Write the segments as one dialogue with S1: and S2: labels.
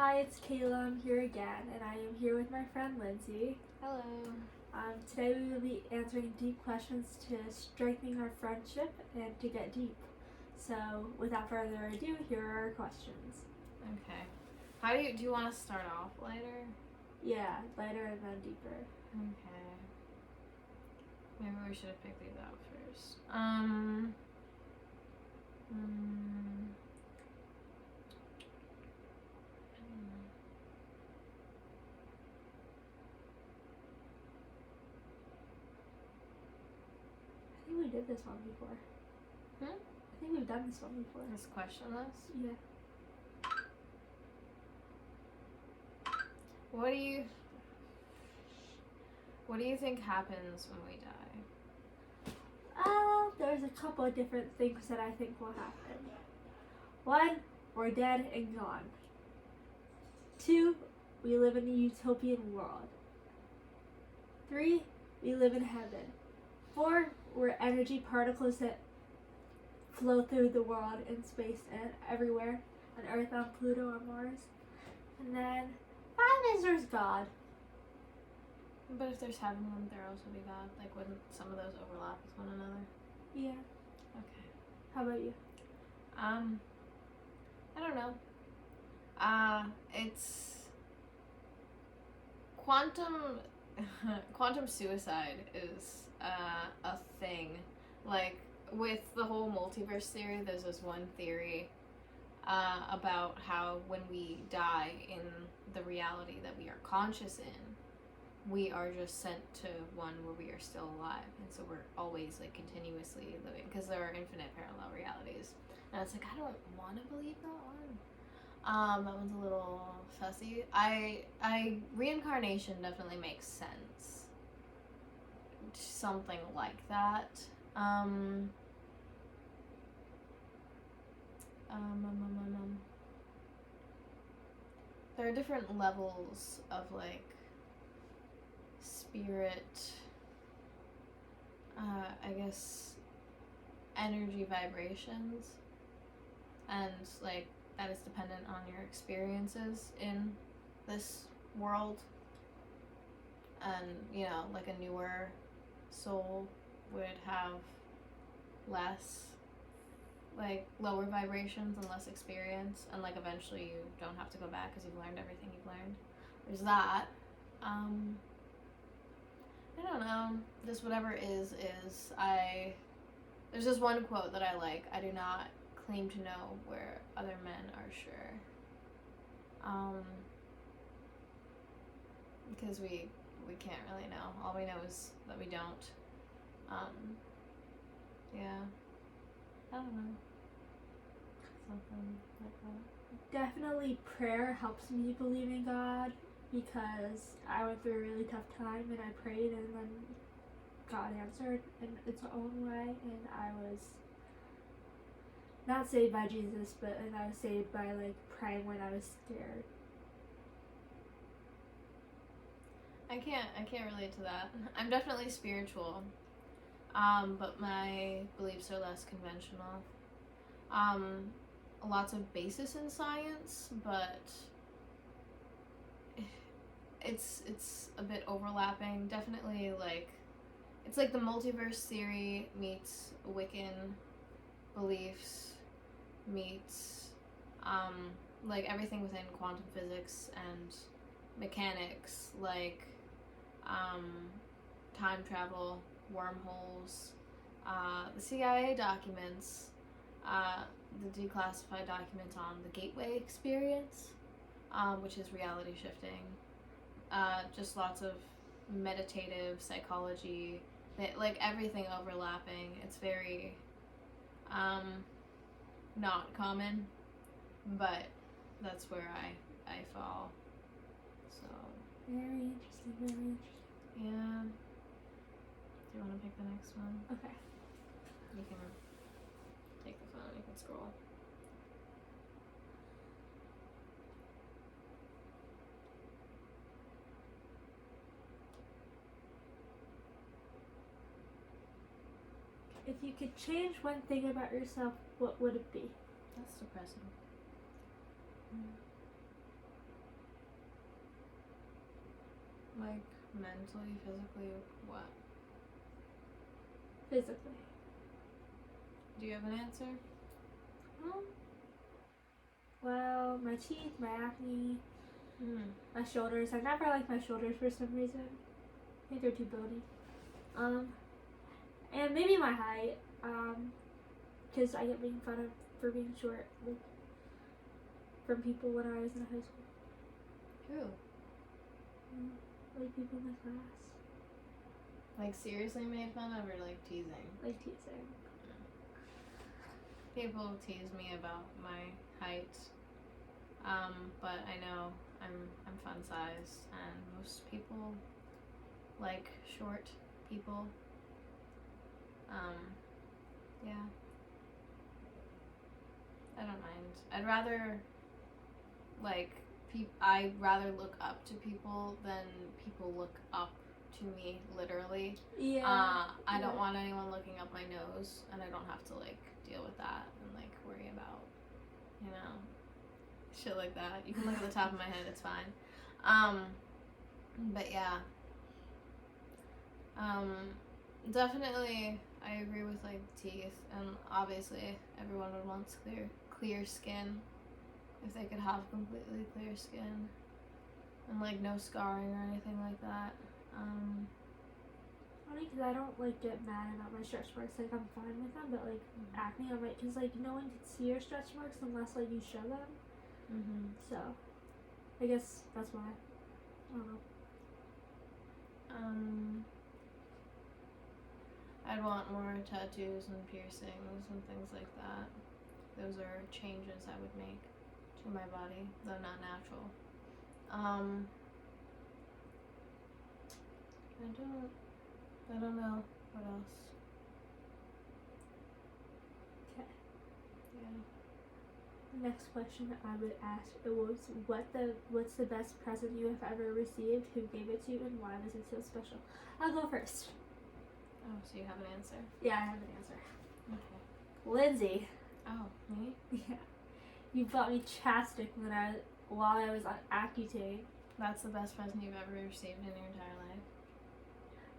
S1: Hi, it's Kayla. I'm here again, and I am here with my friend Lindsay.
S2: Hello.
S1: Today we will be answering deep questions to strengthen our friendship and to get deep. So, without further ado, here are our questions.
S2: Okay. How do you want to start off lighter?
S1: Yeah, lighter and then deeper.
S2: Okay. Maybe we should have picked these out first.
S1: I think we did this one before.
S2: Hmm?
S1: I think we've done this one before.
S2: This question list?
S1: Yeah.
S2: What do you think happens when we die?
S1: There's a couple of different things that I think will happen. 1, we're dead and gone. 2, we live in a utopian world. 3, we live in heaven. 4, we're energy particles that flow through the world in space and everywhere, on Earth, on Pluto, on Mars. And then 5 is there's God.
S2: But if there's heaven, wouldn't there also be God? Like, wouldn't some of those overlap with one another?
S1: Yeah.
S2: Okay.
S1: How about you?
S2: I don't know. It's quantum suicide is a thing. Like, with the whole multiverse theory, there's this one theory about how when we die in the reality that we are conscious in, we are just sent to one where we are still alive, and so we're always like continuously living, because there are infinite parallel realities. And it's like, I don't want to believe that one. That one's a little fussy. Reincarnation definitely makes sense. Something like that. There are different levels of like spirit, I guess, energy vibrations, and like that is dependent on your experiences in this world. And like a newer soul would have less, like, lower vibrations and less experience, and like eventually you don't have to go back because you've learned everything you've learned. There's that. I don't know. Just whatever is. There's this one quote that I like. I do not claim to know where other men are sure. Because we can't really know. All we know is that we don't. Yeah. I don't know. Something like that.
S1: Definitely prayer helps me believe in God, because I went through a really tough time and I prayed and then God answered in its own way, and I was not saved by Jesus, but I was saved by like praying when I was scared.
S2: I can't relate to that. I'm definitely spiritual, but my beliefs are less conventional. Lots of basis in science, but it's a bit overlapping. Definitely, like, it's like the multiverse theory meets Wiccan beliefs meets like everything within quantum physics and mechanics, like time travel, wormholes, the CIA documents, the declassified documents on the gateway experience, which is reality shifting. Just lots of meditative psychology, like everything overlapping. It's very not common, but that's where I fall. So
S1: Very interesting, very interesting.
S2: yeah. Do you want to pick the next one?
S1: Okay.
S2: You can take the phone, you can scroll.
S1: If you could change one thing about yourself, what would it be?
S2: That's depressing. Like, mentally, physically, what?
S1: Physically.
S2: Do you have an answer?
S1: Um, well, my teeth, my acne, my shoulders. I never liked my shoulders for some reason. I think they're too bony. And maybe my height. Because I get made fun of for being short from people when I was in high school.
S2: Who?
S1: Like people in my class.
S2: Like, seriously made fun of, or like teasing?
S1: Like teasing.
S2: People tease me about my height, but I know I'm fun sized, and most people like short people. Yeah. I don't mind. I'd rather I'd rather look up to people than people look up to me, literally.
S1: Yeah.
S2: I don't want anyone looking up my nose, and I don't have to like deal with that and like worry about, you know, shit like that. You can look at the top of my head, it's fine. But yeah. Definitely I agree with like teeth, and obviously everyone would want clear skin. If they could have completely clear skin and like no scarring or anything like that.
S1: Funny because I don't like get mad about my stretch marks. Like I'm fine with them, but like acne, I'm like, because like no one can see your stretch marks unless like you show them. So I guess that's why. I don't know.
S2: I'd want more tattoos and piercings and things like that. Those are changes I would make to my body, though not natural. I don't know what else.
S1: Okay.
S2: Yeah.
S1: The next question I would ask was what's the best present you have ever received? Who gave it to you, and why was it so special? I'll go first.
S2: Oh, so you have an answer?
S1: Yeah, I have an answer.
S2: Okay.
S1: Lindsay.
S2: Oh, me?
S1: Yeah. You bought me chapstick while I was on Accutane.
S2: That's the best present you've ever received in your entire life?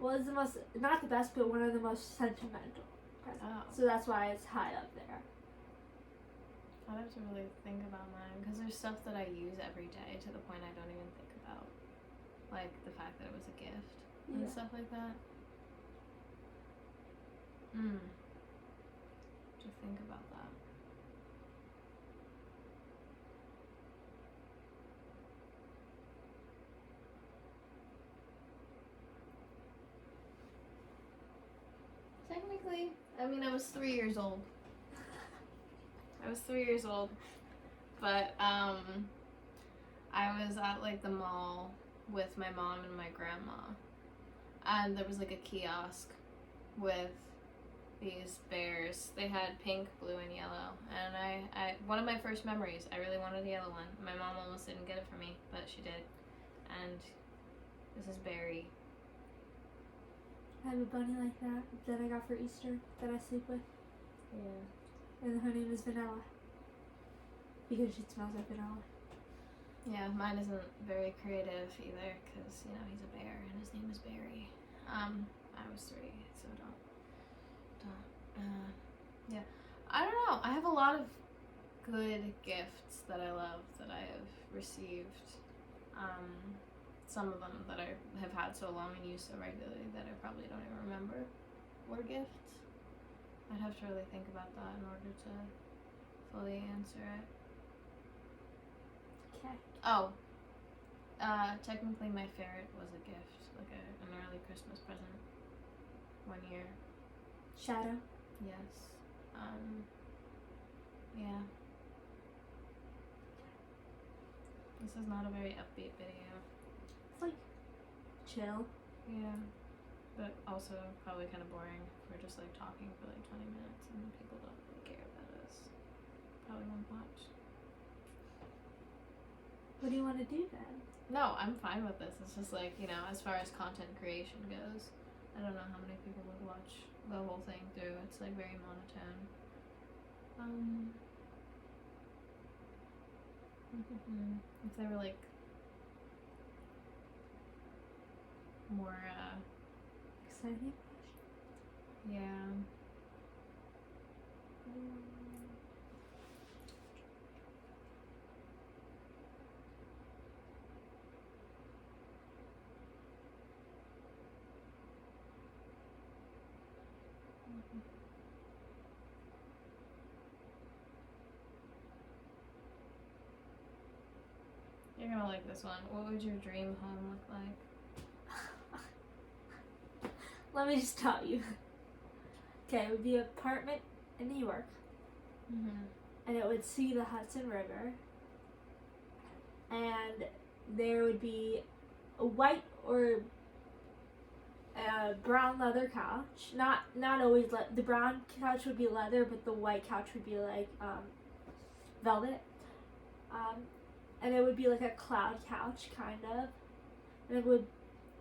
S1: Well, it's the most, not the best, but one of the most sentimental presents.
S2: Oh.
S1: So that's why it's high up there.
S2: I'd have to really think about mine, because there's stuff that I use every day to the point I don't even think about, like the fact that it was a gift and stuff like that. To think about that. Technically, I mean, I was 3 years old. But I was at like the mall with my mom and my grandma, and there was like a kiosk with these bears. They had pink, blue, and yellow, and I one of my first memories, I really wanted the yellow one. My mom almost didn't get it for me, but she did. And this is Barry.
S1: I have a bunny like that I got for Easter that I sleep with.
S2: Yeah.
S1: And her name is Vanilla. Because she smells like vanilla.
S2: Yeah, mine isn't very creative either, because, you know, he's a bear and his name is Barry. I was 3, so don't. Yeah. I don't know. I have a lot of good gifts that I love that I have received. Some of them that I have had so long and used so regularly that I probably don't even remember were gifts. I'd have to really think about that in order to fully answer it.
S1: Okay.
S2: Oh, technically my ferret was a gift, like an early Christmas present. 1 year.
S1: Shadow.
S2: Yes. Yeah. This is not a very upbeat video.
S1: It's like chill.
S2: Yeah. But also probably kind of boring if we're just like talking for like 20 minutes and people don't really care about us. Probably won't watch.
S1: What do you want to do then?
S2: No, I'm fine with this. It's just like, you know, as far as content creation goes, I don't know how many people would watch the whole thing through. It's like very monotone. If they were like more,
S1: Exciting.
S2: yeah. You're gonna like this one. What would your dream home look like?
S1: Let me just tell you. Okay, it would be an apartment in New York, and it would see the Hudson River, and there would be a white or a brown leather couch. Not always the brown couch would be leather, but the white couch would be like velvet. And it would be like a cloud couch kind of, and it would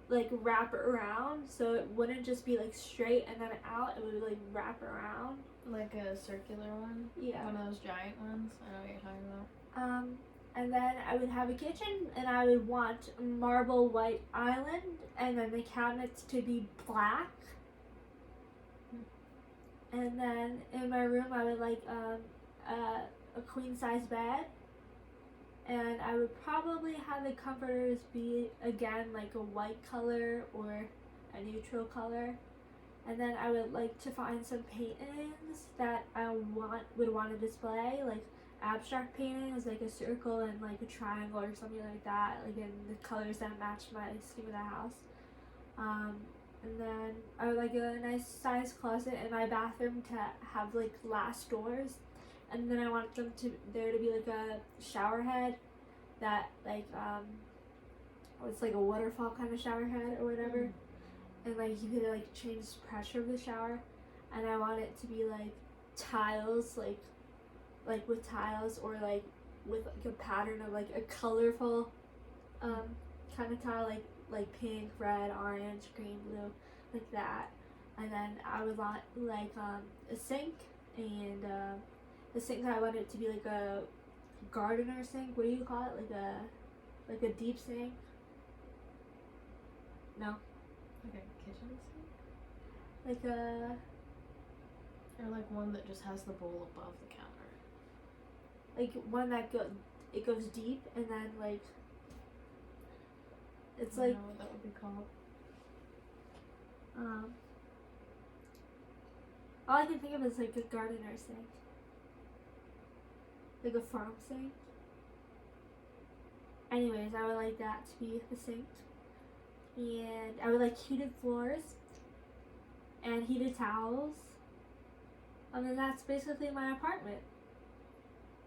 S1: like wrap around, so it wouldn't just be like straight and then out. It would like wrap around.
S2: Like a circular one?
S1: Yeah.
S2: One of those giant ones? I know what you're talking about.
S1: And then I would have a kitchen, and I would want a marble white island, and then the cabinets to be black. And then in my room, I would like a queen size bed, and I would probably have the comforters be again like a white color or a neutral color. And then I would like to find some paintings that I would want to display, like abstract paintings, like a circle and like a triangle or something like that, like in the colors that match my scheme of the house. And then I would like a nice sized closet in my bathroom to have like glass doors. And then I want there to be like a shower head that like it's like a waterfall kind of shower head or whatever. And like you could like change the pressure of the shower, and I want it to be like tiles, like with tiles, or like with like a pattern of like a colorful kind of tile, like pink, red, orange, green, blue, like that. And then I would want like a sink, and the sink I want it to be like a gardener sink. What do you call it? Like a deep sink? No.
S2: Like a kitchen sink?
S1: Like a
S2: Or like one that just has the bowl above the counter?
S1: like one that goes deep, and then like it's
S2: I don't
S1: like
S2: know what that would be called.
S1: all I can think of is like a gardener sink, like a farm sink. Anyways, I would like that to be the sink, and I would like heated floors and heated towels. And then that's basically my apartment.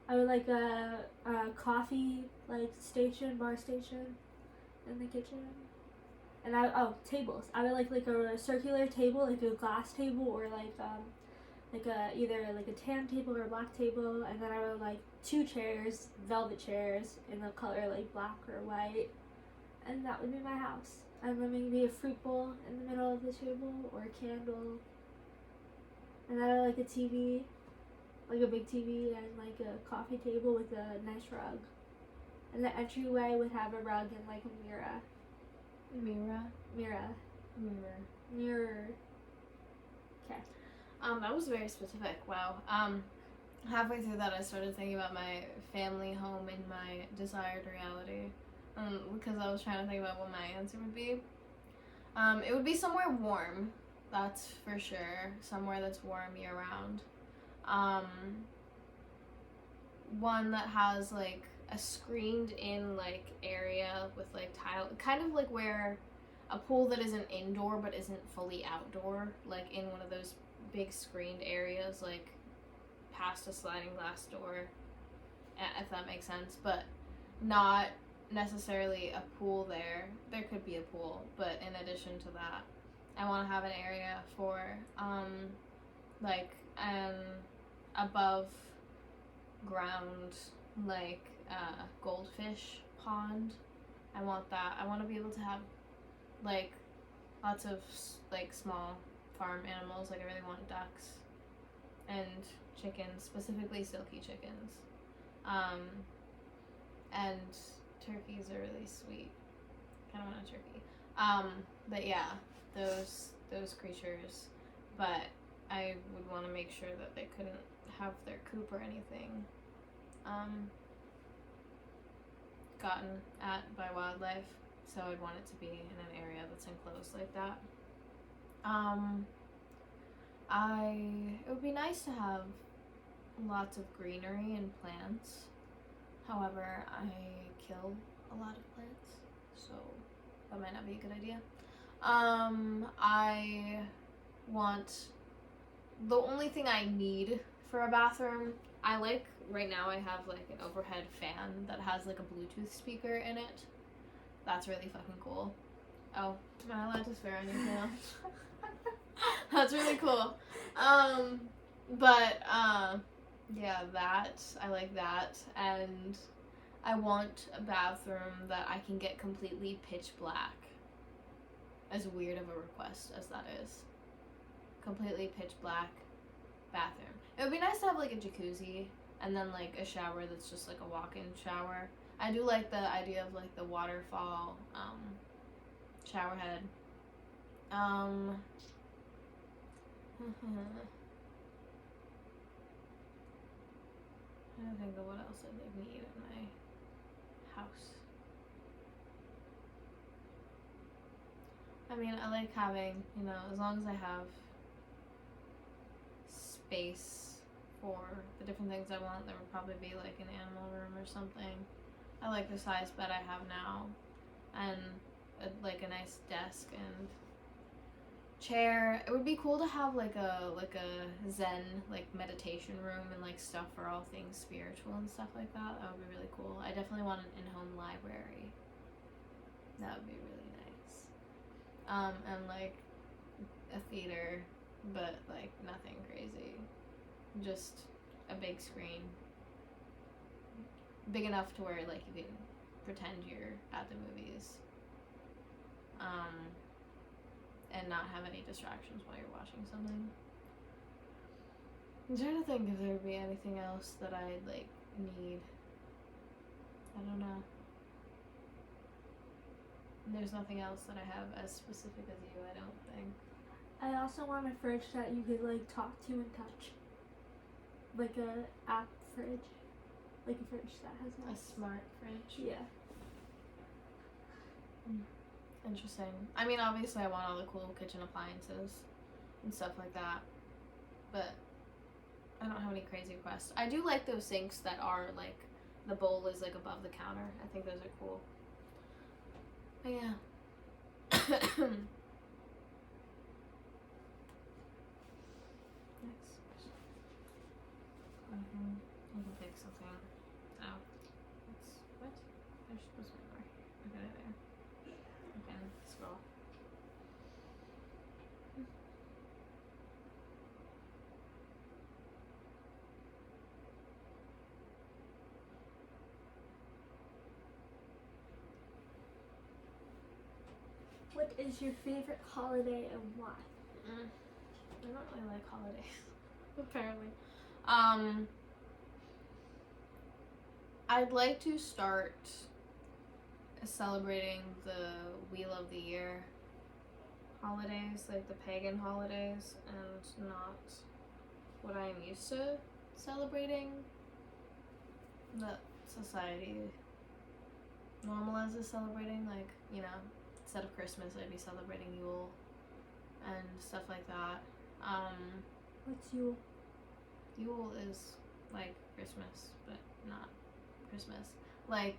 S1: I would like a coffee like bar station in the kitchen. And tables. I would like a circular table, like a glass table, or like a either like a tan table or a black table. And then I would like 2 chairs, velvet chairs in the color like black or white. And that would be my house. And then maybe a fruit bowl in the middle of the table, or a candle. And I would like a TV, like a big TV, and like a coffee table with a nice rug. And the entryway would have a rug and like a mirror. Mirror. Okay.
S2: That was very specific. Wow. Halfway through that, I started thinking about my family home in my desired reality. Because I was trying to think about what my answer would be. It would be somewhere warm. That's for sure. Somewhere that's warm year round. One that has like a screened in like area with like tile, kind of like where a pool that isn't indoor but isn't fully outdoor, like in one of those big screened areas, like past a sliding glass door, if that makes sense, but not necessarily a pool there. There could be a pool, but in addition to that, I want to have an area for like an above ground like goldfish pond. I want that. I want to be able to have like lots of like small farm animals. Like I really want ducks and chickens, specifically silky chickens. And turkeys are really sweet. Kind of want a turkey. But yeah, those creatures. But I would want to make sure that they couldn't have their coop or anything gotten at by wildlife. So I'd want it to be in an area that's enclosed like that. It would be nice to have lots of greenery and plants. However, I kill a lot of plants, so that might not be a good idea. I want the only thing I need for a bathroom. Right now I have like an overhead fan that has like a Bluetooth speaker in it. That's really fucking cool. Oh, am I allowed to swear on your channel? That's really cool. Yeah, that. I like that. And I want a bathroom that I can get completely pitch black. As weird of a request as that is. Completely pitch black bathroom. It would be nice to have like a jacuzzi and then like a shower that's just like a walk-in shower. I do like the idea of like the waterfall shower head. I'm trying to think of what else I like need in my house. I mean, I like having, as long as I have space for the different things I want, there would probably be like an animal room or something. I like the size bed I have now, and like a nice desk and chair. It would be cool to have like a Zen like meditation room and like stuff for all things spiritual and stuff like that. That would be really cool. I definitely want an in-home library. That would be really nice. And like a theater, but like nothing crazy. Just a big screen. Big enough to where like you can pretend you're at the movies. And not have any distractions while you're watching something. I'm trying to think if there would be anything else that I'd like need. I don't know. There's nothing else that I have as specific as you, I don't think.
S1: I also want a fridge that you could like talk to and touch. Like a app fridge. Like a fridge that has
S2: a smart fridge.
S1: Yeah.
S2: Interesting. I mean, obviously I want all the cool kitchen appliances and stuff like that, but I don't have any crazy requests. I do like those sinks that are like, the bowl is like above the counter. I think those are cool. But yeah. Next question. I can pick something. Oh. What? There's supposed to be more. Okay, there. Okay, scroll.
S1: What is your favorite holiday and why?
S2: I don't really like holidays, apparently. I'd like to start celebrating the Wheel of the Year holidays, like the pagan holidays, and not what I'm used to celebrating that society normalizes celebrating, like, instead of Christmas I'd be celebrating Yule and stuff like that.
S1: What's Yule?
S2: Yule is like Christmas, but not Christmas. Like,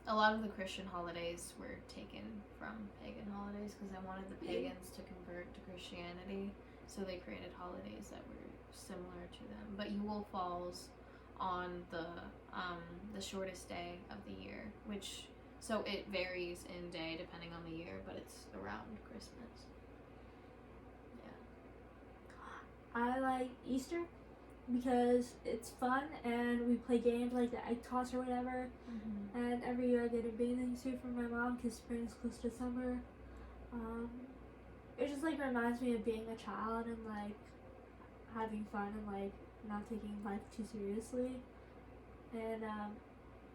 S2: a lot of the Christian holidays were taken from pagan holidays because they wanted the pagans to convert to Christianity, so they created holidays that were similar to them. But Yule falls on the shortest day of the year, so it varies in day depending on the year, but it's around Christmas. Yeah.
S1: I like Easter because it's fun and we play games like the egg toss or whatever. And every year I get a bathing suit from my mom because spring is close to summer. It just like reminds me of being a child and like having fun and like not taking life too seriously. And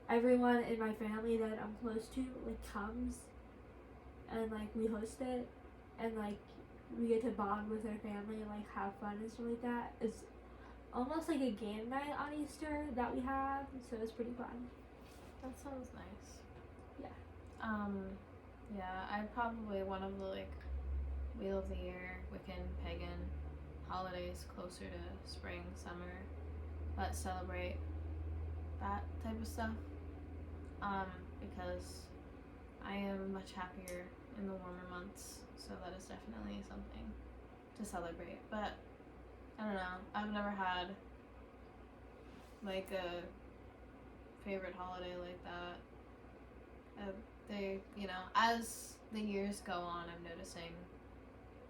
S1: everyone in my family that I'm close to like comes and like we host it, and like we get to bond with our family and like have fun and stuff like that. It's almost like a game night on Easter that we have, so it's pretty fun.
S2: That sounds nice.
S1: Yeah.
S2: Yeah, I probably one of the like Wheel of the Year, Wiccan, pagan holidays closer to spring, summer that celebrate that type of stuff. Because I am much happier in the warmer months, so that is definitely something to celebrate. But I don't know, I've never had like a favorite holiday like that. They, as the years go on, I'm noticing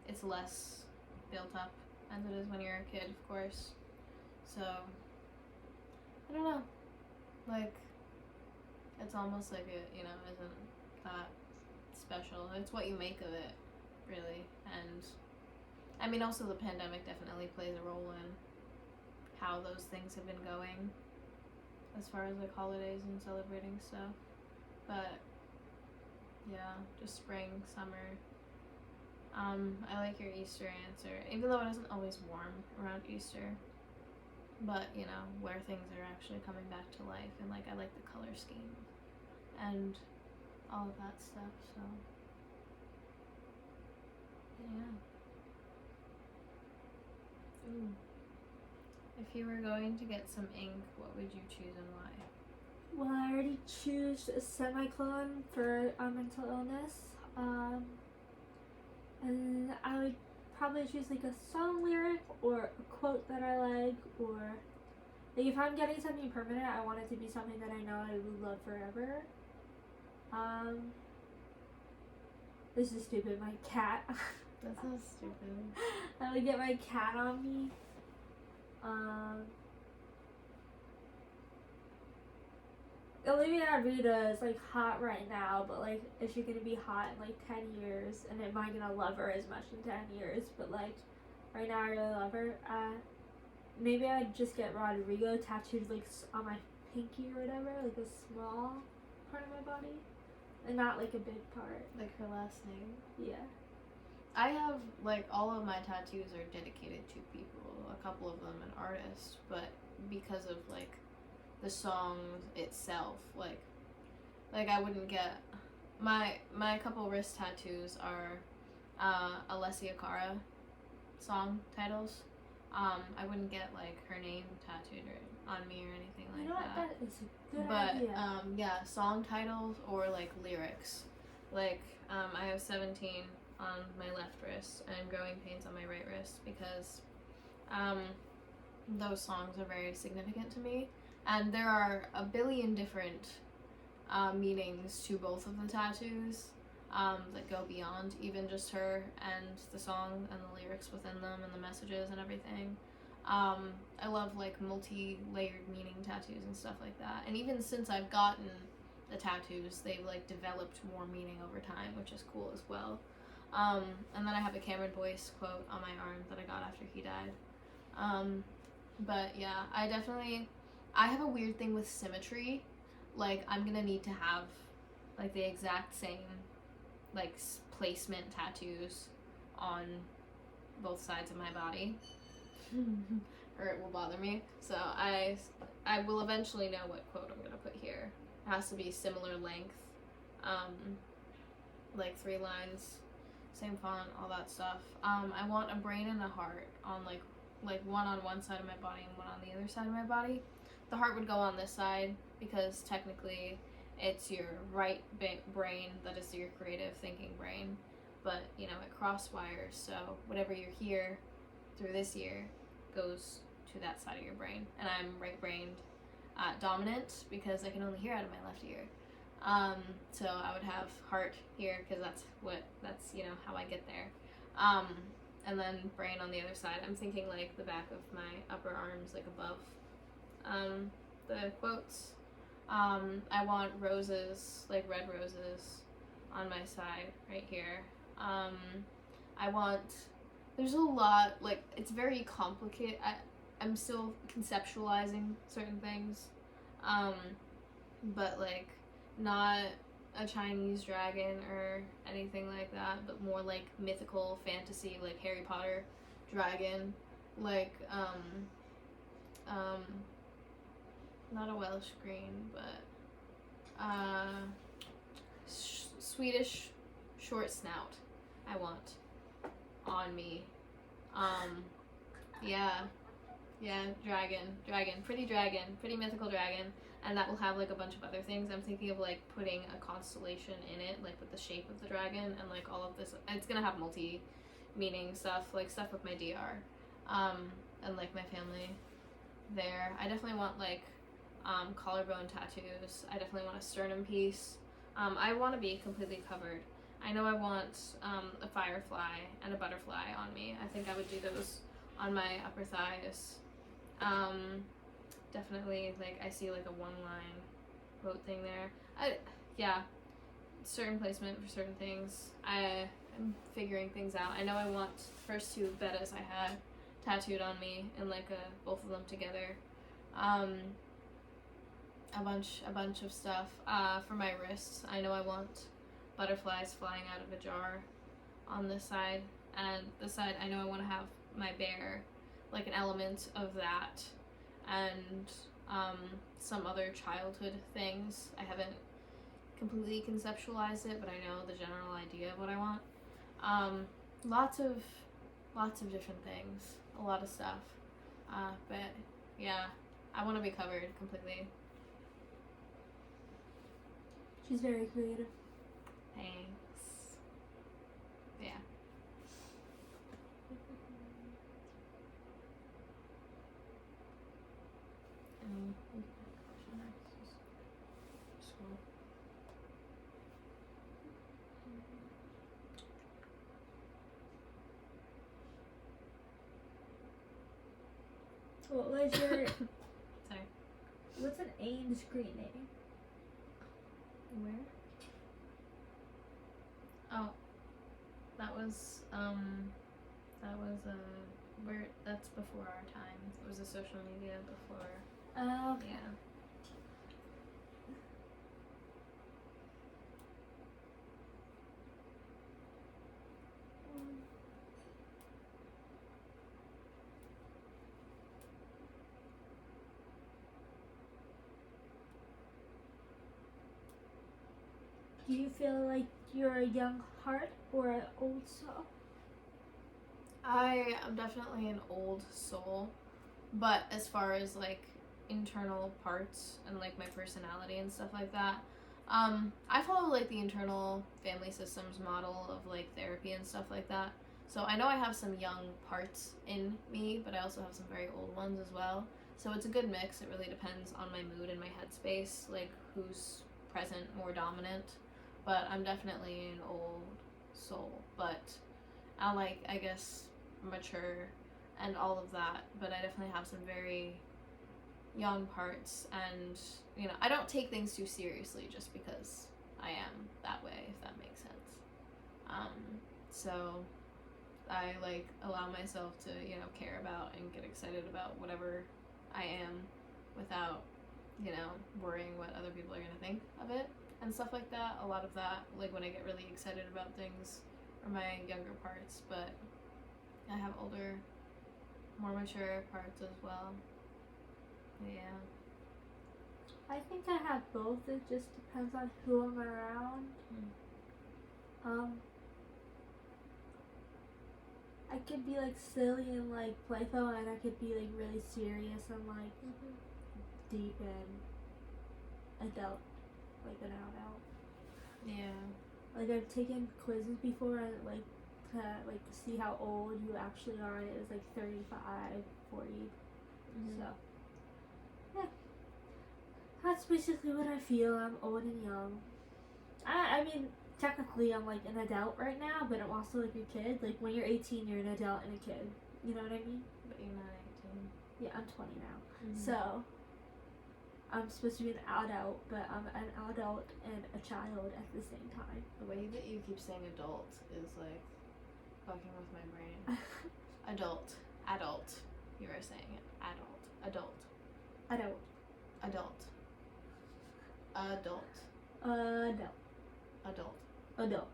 S2: it's less built up as it is when you're a kid, of course. So, I don't know. Like, it's almost like it, isn't that special. It's what you make of it, really. And, I mean, also the pandemic definitely plays a role in how those things have been going as far as, like, holidays and celebrating stuff. But, yeah, just spring, summer. I like your Easter answer, even though it isn't always warm around Easter. But, where things are actually coming back to life, and, like, I like the color scheme and all of that stuff, so, yeah. Ooh. If you were going to get some ink, what would you choose and why?
S1: Well, I already choose a semicolon for mental illness. And I would probably choose like a song lyric or a quote that I like, or like if I'm getting something permanent, I want it to be something that I know I would love forever. This is stupid. My cat.
S2: That's so stupid.
S1: I would get my cat on me. Olivia Rodrigo is like hot right now, but like, is she gonna be hot in like 10 years? And am I gonna love her as much in 10 years? But like, right now I really love her. Maybe I'd just get Rodrigo tattooed like on my pinky or whatever, like a small part of my body, and not like a big part.
S2: Like her last name?
S1: Yeah.
S2: I have, like, all of my tattoos are dedicated to people, a couple of them an artist, but because of, like, the song itself, like I wouldn't get, my couple wrist tattoos are, Alessia Cara song titles. I wouldn't get, like, her name tattooed on me or anything like that.
S1: That is a good
S2: But,
S1: idea.
S2: yeah, song titles or, like, lyrics. Like, I have 17 on my left wrist and growing pains on my right wrist because, those songs are very significant to me. And there are a billion different meanings to both of the tattoos that go beyond even just her and the song and the lyrics within them and the messages and everything. I love like multi-layered meaning tattoos and stuff like that. And even since I've gotten the tattoos, they've like developed more meaning over time, which is cool as well. And then I have a Cameron Boyce quote on my arm that I got after he died. But yeah, I have a weird thing with symmetry. Like, I'm gonna need to have, like, the exact same, like, placement tattoos on both sides of my body. Or it will bother me. So I will eventually know what quote I'm gonna put here. It has to be similar length. Like 3 lines, same font, all that stuff. I want a brain and a heart on, like one on one side of my body and one on the other side of my body. The heart would go on this side because technically it's your right brain that is your creative thinking brain, but it crosswires, so whatever you hear through this ear goes to that side of your brain. And I'm right-brained dominant because I can only hear out of my left ear. So I would have heart here because that's how I get there. And then brain on the other side. I'm thinking like the back of my upper arms, like above the quotes. I want roses, like red roses on my side right here. There's a lot, like, it's very complicated. I'm still conceptualizing certain things, but like not a Chinese dragon or anything like that, but more like mythical fantasy, like Harry Potter dragon, like not a Welsh green, but Swedish short snout. I want on me. Yeah, dragon, pretty mythical dragon, and that will have like a bunch of other things. I'm thinking of like putting a constellation in it, like with the shape of the dragon and like all of this. It's gonna have multi-meaning stuff, like stuff with my DR, and like my family there. I definitely want like collarbone tattoos. I definitely want a sternum piece. I want to be completely covered. I know I want a firefly and a butterfly on me. I think I would do those on my upper thighs. Definitely, like, I see like a one-line quote thing there. Yeah, certain placement for certain things. I am figuring things out. I know I want the first two bettas I had tattooed on me and like both of them together. A bunch of stuff for my wrists. I know I want butterflies flying out of a jar on this side, and this side I know I want to have my bear, like an element of that, and some other childhood things. I haven't completely conceptualized it, but I know the general idea of what I want. Lots of different things, a lot of stuff, but yeah, I want to be covered completely.
S1: She's very creative.
S2: Thanks. Yeah.
S1: What was your
S2: Sorry.
S1: what's an Ames screen name?
S2: Where? Oh, that was where, that's before our time. It was a social media before.
S1: Oh, okay.
S2: Yeah.
S1: Do you feel like you're a young heart or an old soul?
S2: I am definitely an old soul, but as far as like internal parts and like my personality and stuff like that, I follow like the internal family systems model of like therapy and stuff like that. So I know I have some young parts in me, but I also have some very old ones as well. So it's a good mix. It really depends on my mood and my headspace, like who's present, more dominant. But I'm definitely an old soul, but I like, I guess, mature and all of that, but I definitely have some very young parts, and you know, I don't take things too seriously just because I am that way, if that makes sense. So I like allow myself to, you know, care about and get excited about whatever I am without, you know, worrying what other people are gonna think of it and stuff like that. A lot of that, like when I get really excited about things, are my younger parts, but I have older, more mature parts as well. Yeah.
S1: I think I have both. It just depends on who I'm around. I could be like silly and like playful, and I could be like really serious and like deep and adult, like an adult.
S2: Yeah.
S1: Like I've taken quizzes before and like to like see how old you actually are, and it was like 35, 40. So yeah, that's basically what I feel. I'm old and young. I mean, technically I'm like an adult right now, but I'm also like a kid. Like when you're 18, you're an adult and a kid. You know what I mean?
S2: But you're not 18.
S1: Yeah, I'm 20 now. So I'm supposed to be an adult, but I'm an adult and a child at the same time.
S2: The way that you keep saying adult is like fucking with my brain. Adult. You are saying it. Adult.
S1: Adult.
S2: Adult.
S1: Adult.
S2: adult?
S1: Adult.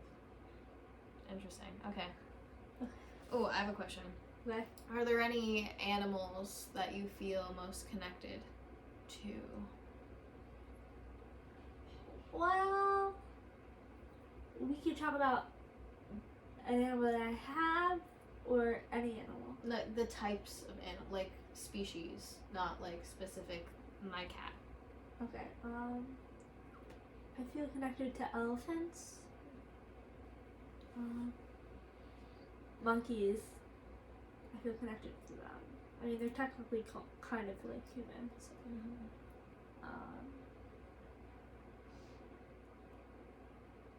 S2: Interesting. Okay. Oh, I have a question.
S1: Okay.
S2: Are there any animals that you feel most connected to?
S1: Well, we can talk about an animal that I have or any animal.
S2: The types of animal, like species, not like specific. My cat.
S1: Okay. I feel connected to elephants. Monkeys. I feel connected to them. I mean, they're technically kind of like humans.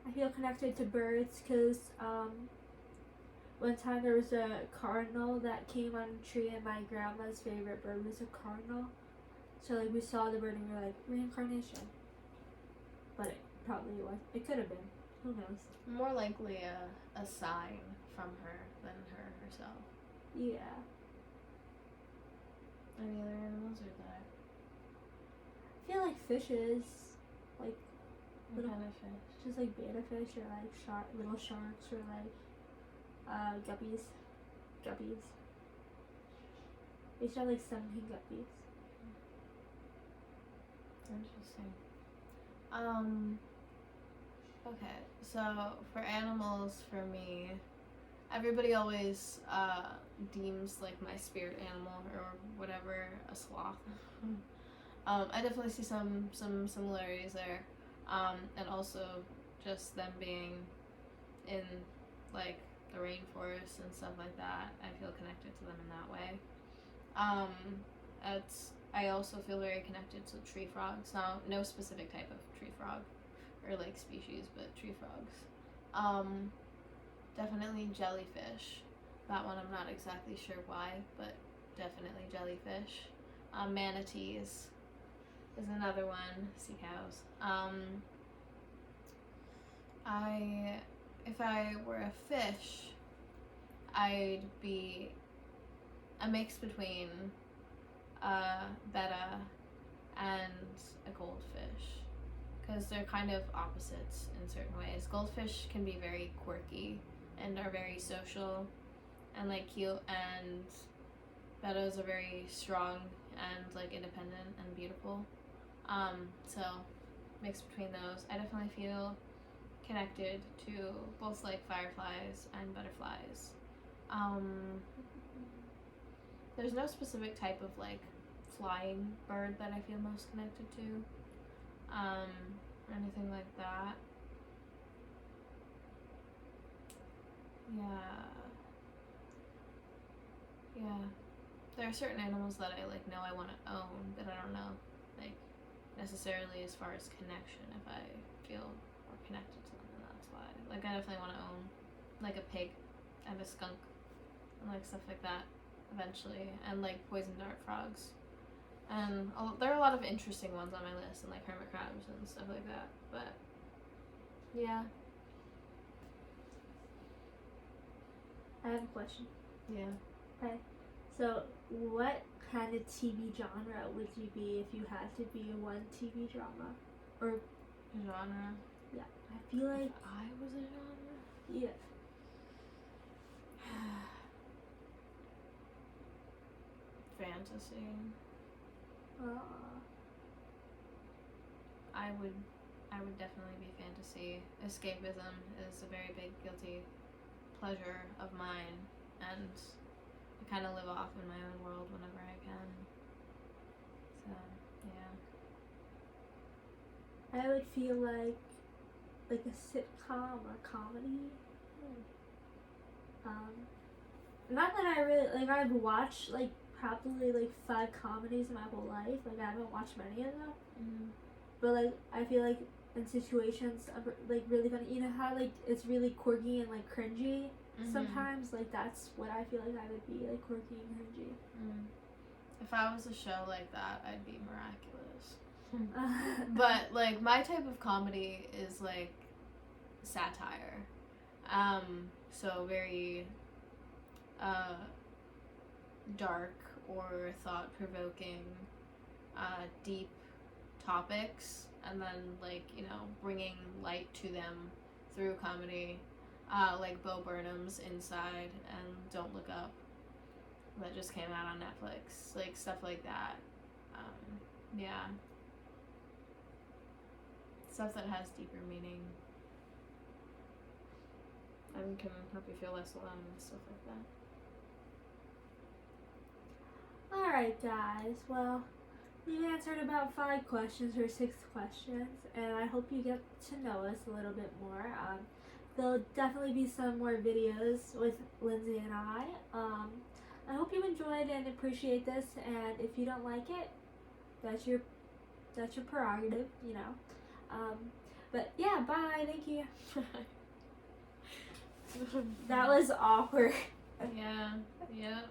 S1: I feel connected to birds because one time there was a cardinal that came on a tree, and my grandma's favorite bird was a cardinal. So like we saw the bird and we were like, reincarnation. But it probably was. It could have been. Who knows?
S2: More likely a sign from her than her herself.
S1: Yeah.
S2: Any other animals or that?
S1: I feel like fishes, like
S2: What kind of fish?
S1: just like betta fish or like little sharks or like guppies. They should have like 17 guppies.
S2: Interesting. Okay, so for animals, for me, everybody always deems like my spirit animal or whatever a sloth. I definitely see some similarities there, and also just them being in like the rainforest and stuff like that. I feel connected to them in that way. I also feel very connected to tree frogs. Now, no specific type of tree frog or like species, but tree frogs. Definitely jellyfish. That one I'm not exactly sure why, but definitely jellyfish. Manatees is another one. Sea cows. If I were a fish, I'd be a mix between betta and a goldfish, because they're kind of opposites in certain ways. Goldfish can be very quirky and are very social and like cute, and bettas are very strong and like independent and beautiful. So mixed between those, I definitely feel connected to both like fireflies and butterflies. There's no specific type of like flying bird that I feel most connected to, or anything like that. Yeah. There are certain animals that I like know I want to own, but I don't know like necessarily as far as connection if I feel more connected to them, and that's why. Like I definitely want to own like a pig and a skunk and like stuff like that eventually, and like poison dart frogs. And there are a lot of interesting ones on my list, and like hermit crabs and stuff like that. But yeah.
S1: I have a question.
S2: Yeah.
S1: Okay. So, what kind of TV genre would you be if you had to be in one TV drama? Or
S2: Genre?
S1: yeah, I feel like
S2: If I was a genre?
S1: yeah.
S2: Fantasy. I would definitely be fantasy. Escapism is a very big guilty pleasure of mine, and I kind of live off in my own world whenever I can. So, yeah.
S1: I would feel like a sitcom or comedy. Not that I really like. I've watched like probably like 5 comedies in my whole life. Like I haven't watched many of them.
S2: Mm-hmm.
S1: But like I feel like in situations like really funny. You know how like it's really quirky and like cringy.
S2: Mm-hmm.
S1: Sometimes like that's what I feel like I would be, like quirky and cringy.
S2: If I was a show like that, I'd be miraculous. But like my type of comedy is like satire. So very dark or thought-provoking, deep topics, and then like, you know, bringing light to them through comedy, like Bo Burnham's Inside and Don't Look Up, that just came out on Netflix, like stuff like that. Yeah, stuff that has deeper meaning and can help you feel less alone and stuff like that.
S1: Alright, guys. Well, we've answered about 5 questions or 6 questions, and I hope you get to know us a little bit more. There'll definitely be some more videos with Lindsay and I. I hope you enjoyed and appreciate this, and if you don't like it, that's your prerogative, you know. But yeah, bye. Thank you. That was awkward.
S2: Yeah. You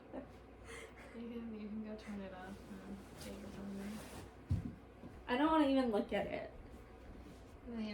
S2: can go turn it off and take it from there.
S1: I don't want to even look at it.
S2: Yeah.